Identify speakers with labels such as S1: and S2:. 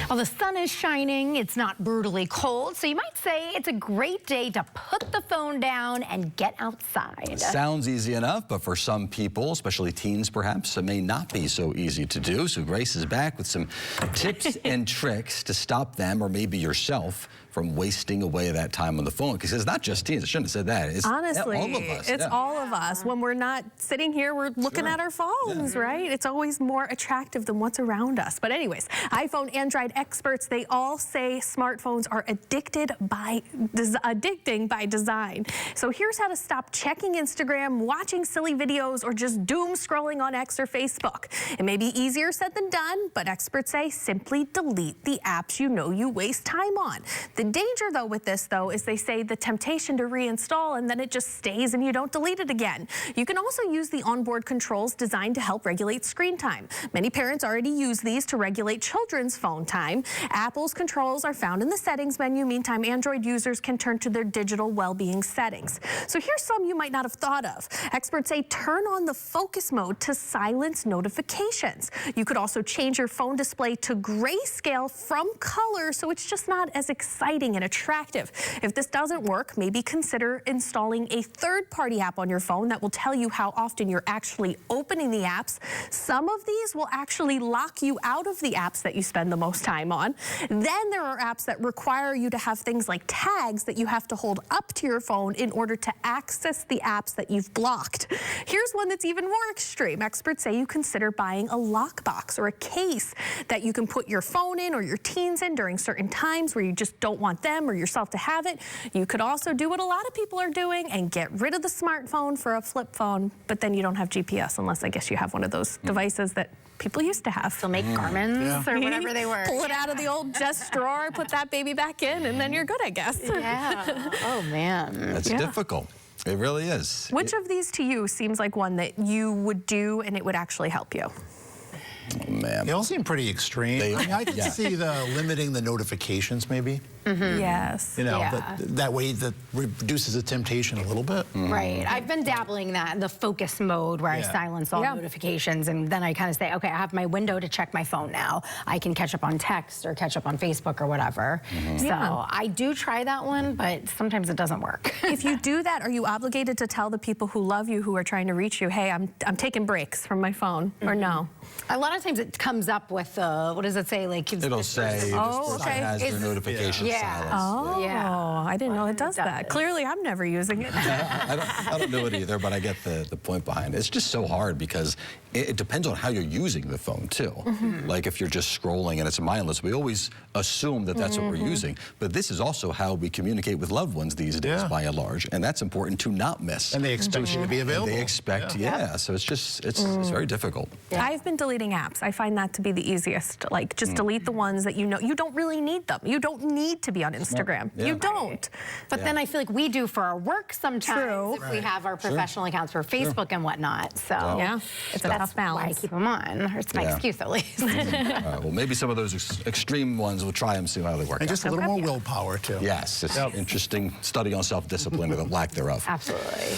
S1: Well, the sun is shining, it's not brutally cold, so you might say it's a great day to put the phone down and get outside.
S2: Sounds easy enough, but for some people, especially teens perhaps, it may not be so easy to do. So Grace is back with some tips and tricks to stop them, or maybe yourself, from wasting away that time on the phone. Because it's not just teens, I shouldn't have said that. It's
S3: honestly,
S2: all of us.
S3: it's all of us. When we're not sitting here, we're looking at our phones, right? It's always more attractive than what's around us. But anyways, iPhone, Android experts, they all say smartphones are addicting by design. So here's how to stop checking Instagram, watching silly videos, or just doom scrolling on X or Facebook. It may be easier said than done, but experts say simply delete the apps you know you waste time on. The danger, though, with this, though, is they say the temptation to reinstall and then it just stays and you don't delete it again. You can also use the onboard controls designed to help regulate screen time. Many parents already use these to regulate children's phone time. Apple's controls are found in the settings menu. Meantime, Android users can turn to their digital well-being settings. So here's some you might not have thought of. Experts say turn on the focus mode to silence notifications. You could also change your phone display to grayscale from color, so it's just not as exciting and attractive. If this doesn't work, maybe consider installing a third-party app on your phone that will tell you how often you're actually opening the apps. Some of these will actually lock you out of the apps that you spend the most time on. Then there are apps that require you to have things like tags that you have to hold up to your phone in order to access the apps that you've blocked. Here's one that's even more extreme. Experts say you consider buying a lockbox or a case that you can put your phone in or your teens in during certain times where you just don't want them or yourself to have it. You could also do what a lot of people are doing and get rid of the smartphone for a flip phone, but then you don't have GPS unless I guess you have one of those devices that people used to have.
S1: They'll make Garmin's or whatever they were.
S3: Pull it out of the old desk drawer, put that baby back in, and then you're good, I guess.
S1: Yeah. Oh, man.
S2: That's difficult. It really is.
S3: Which of these to you seems like one that you would do and it would actually help you?
S2: Oh, man.
S4: They all seem pretty extreme. I mean, I can see the limiting the notifications, maybe.
S3: Yes.
S4: You know, that way that reduces the temptation a little bit.
S1: Right. I've been dabbling in that, the focus mode where I silence all notifications, and then I kind of say, okay, I have my window to check my phone now. I can catch up on text or catch up on Facebook or whatever. So I do try that one, but sometimes it doesn't work.
S3: If you do that, are you obligated to tell the people who love you, who are trying to reach you, hey, I'm taking breaks from my phone, or no?
S1: A lot of times it comes up with, what does it say? Like
S2: It'll say this person has their notifications silenced.
S3: Oh, I didn't know it does that. Clearly, I'm never using it.
S2: I don't know it either, but I get the point behind it. It's just so hard because it depends on how you're using the phone, too. Like if you're just scrolling and it's mindless, we always assume that that's what we're using. But this is also how we communicate with loved ones these days, by and large. And that's important to not miss.
S4: And they expect you to be available.
S2: And they expect, so it's just, it's very difficult.
S3: I've been deleting apps. I find that to be the easiest. Like, just delete the ones that you know you don't really need them. You don't need to be on Instagram. You don't.
S1: But then I feel like we do for our work sometimes if we have our professional accounts for Facebook and whatnot. So
S3: it's a tough balance.
S1: Why I keep them on. Or it's my excuse, at least.
S2: Well, maybe some of those extreme ones, we'll try them, see how they work
S4: And just a little more willpower, too.
S2: Yes, it's an interesting study on self-discipline or the lack thereof.
S1: Absolutely.